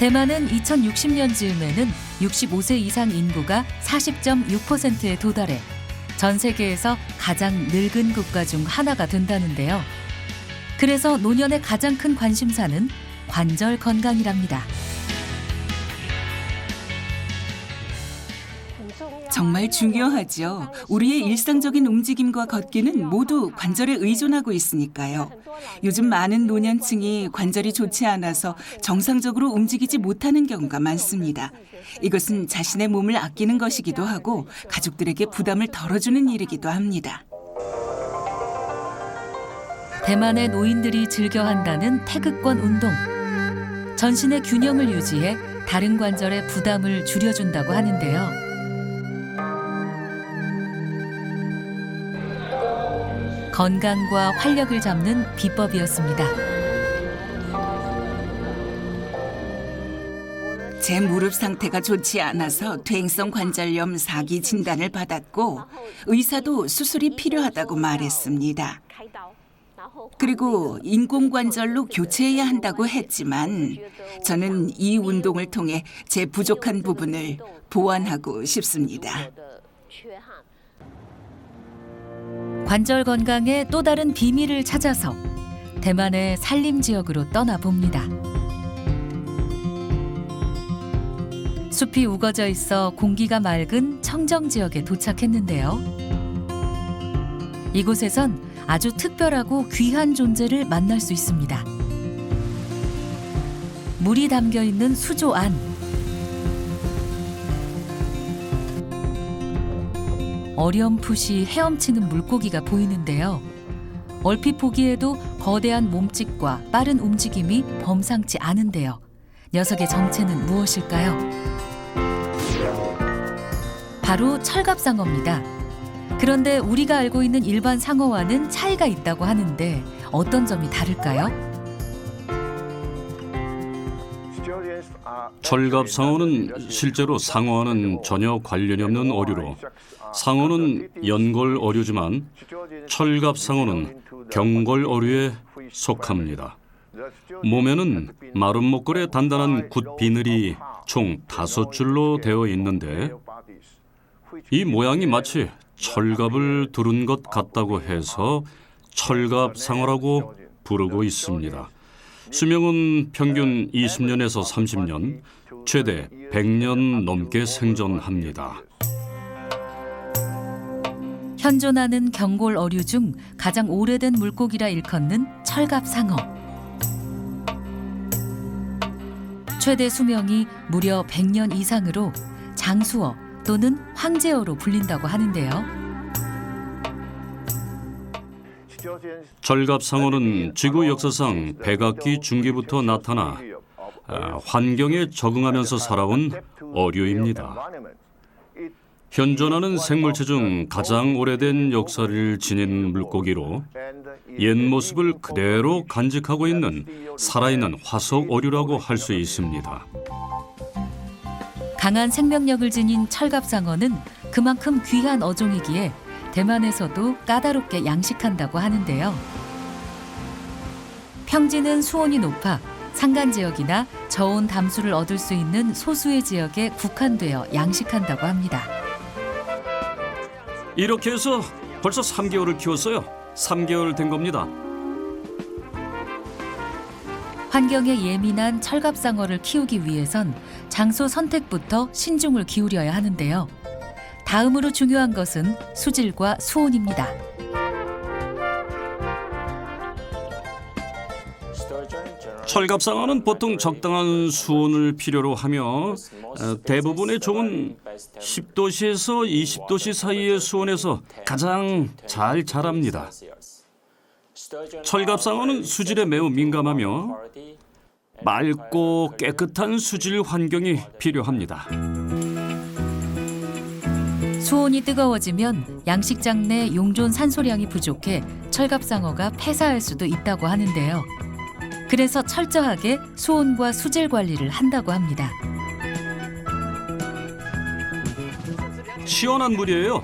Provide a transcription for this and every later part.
대만은 2060년 즈음에는 65세 이상 인구가 40.6%에 도달해 전 세계에서 가장 늙은 국가 중 하나가 된다는데요. 그래서 노년의 가장 큰 관심사는 관절 건강이랍니다. 정말 중요하죠. 우리의 일상적인 움직임과 걷기는 모두 관절에 의존하고 있으니까요. 요즘 많은 노년층이 관절이 좋지 않아서 정상적으로 움직이지 못하는 경우가 많습니다. 이것은 자신의 몸을 아끼는 것이기도 하고 가족들에게 부담을 덜어주는 일이기도 합니다. 대만의 노인들이 즐겨한다는 태극권 운동. 전신의 균형을 유지해 다른 관절의 부담을 줄여준다고 하는데요. 건강과 활력을 잡는 비법이었습니다. 제 무릎 상태가 좋지 않아서 퇴행성 관절염 4기 진단을 받았고 의사도 수술이 필요하다고 말했습니다. 그리고 인공관절로 교체해야 한다고 했지만 저는 이 운동을 통해 제 부족한 부분을 보완하고 싶습니다. 관절 건강의 또 다른 비밀을 찾아서 대만의 산림 지역으로 떠나봅니다. 숲이 우거져 있어 공기가 맑은 청정 지역에 도착했는데요. 이곳에선 아주 특별하고 귀한 존재를 만날 수 있습니다. 물이 담겨 있는 수조 안. 어렴풋이 헤엄치는 물고기가 보이는데요. 얼핏 보기에도 거대한 몸집과 빠른 움직임이 범상치 않은데요. 녀석의 정체는 무엇일까요? 바로 철갑상어입니다. 그런데 우리가 알고 있는 일반 상어와는 차이가 있다고 하는데 어떤 점이 다를까요? 철갑상어는 실제로 상어와는 전혀 관련이 없는 어류로 상어는 연골 어류지만 철갑상어는 경골 어류에 속합니다. 몸에는 마른 목걸의 단단한 굿 비늘이 총 5줄로 되어 있는데 이 모양이 마치 철갑을 두른 것 같다고 해서 철갑상어라고 부르고 있습니다. 수명은 평균 20년에서 30년, 최대 100년 넘게 생존합니다. 현존하는 경골 어류 중 가장 오래된 물고기라 일컫는 철갑상어. 최대 수명이 무려 100년 이상으로 장수어 또는 황제어로 불린다고 하는데요. 철갑상어는 지구 역사상 백악기 중기부터 나타나 환경에 적응하면서 살아온 어류입니다. 현존하는 생물체 중 가장 오래된 역사를 지닌 물고기로 옛 모습을 그대로 간직하고 있는 살아있는 화석 어류라고 할 수 있습니다. 강한 생명력을 지닌 철갑상어는 그만큼 귀한 어종이기에 대만에서도 까다롭게 양식한다고 하는데요. 평지는 수온이 높아 산간 지역이나 저온 담수를 얻을 수 있는 소수의 지역에 국한되어 양식한다고 합니다. 이렇게 해서 벌써 3개월을 키웠어요. 3개월 된 겁니다. 환경에 예민한 철갑상어를 키우기 위해선 장소 선택부터 신중을 기울여야 하는데요. 다음으로 중요한 것은 수질과 수온입니다. 철갑상어는 보통 적당한 수온을 필요로 하며 대부분의 종은 10도씨에서 20도씨 사이의 수온에서 가장 잘 자랍니다. 철갑상어는 수질에 매우 민감하며 맑고 깨끗한 수질 환경이 필요합니다. 수온이 뜨거워지면 양식장 내 용존 산소량이 부족해 철갑상어가 폐사할 수도 있다고 하는데요. 그래서 철저하게 수온과 수질 관리를 한다고 합니다. 시원한 물이에요.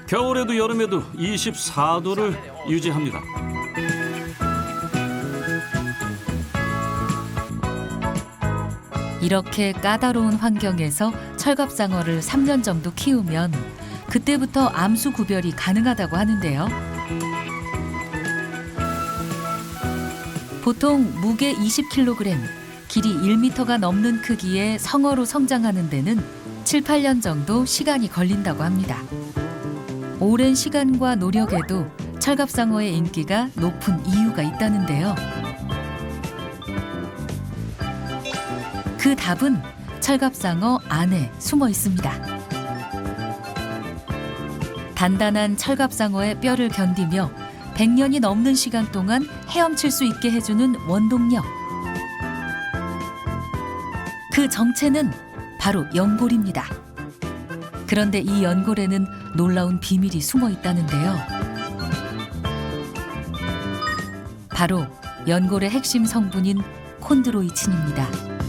겨울에도 여름에도 24도를 유지합니다. 이렇게 까다로운 환경에서 철갑상어를 3년 정도 키우면 그때부터 암수 구별이 가능하다고 하는데요. 보통 무게 20kg, 길이 1m가 넘는 크기의 성어로 성장하는 데는 7, 8년 정도 시간이 걸린다고 합니다. 오랜 시간과 노력에도 철갑상어의 인기가 높은 이유가 있다는데요. 그 답은 철갑상어 안에 숨어 있습니다. 단단한 철갑상어의 뼈를 견디며 100년이 넘는 시간 동안 헤엄칠 수 있게 해주는 원동력. 그 정체는 바로 연골입니다. 그런데 이 연골에는 놀라운 비밀이 숨어 있다는데요. 바로 연골의 핵심 성분인 콘드로이친입니다.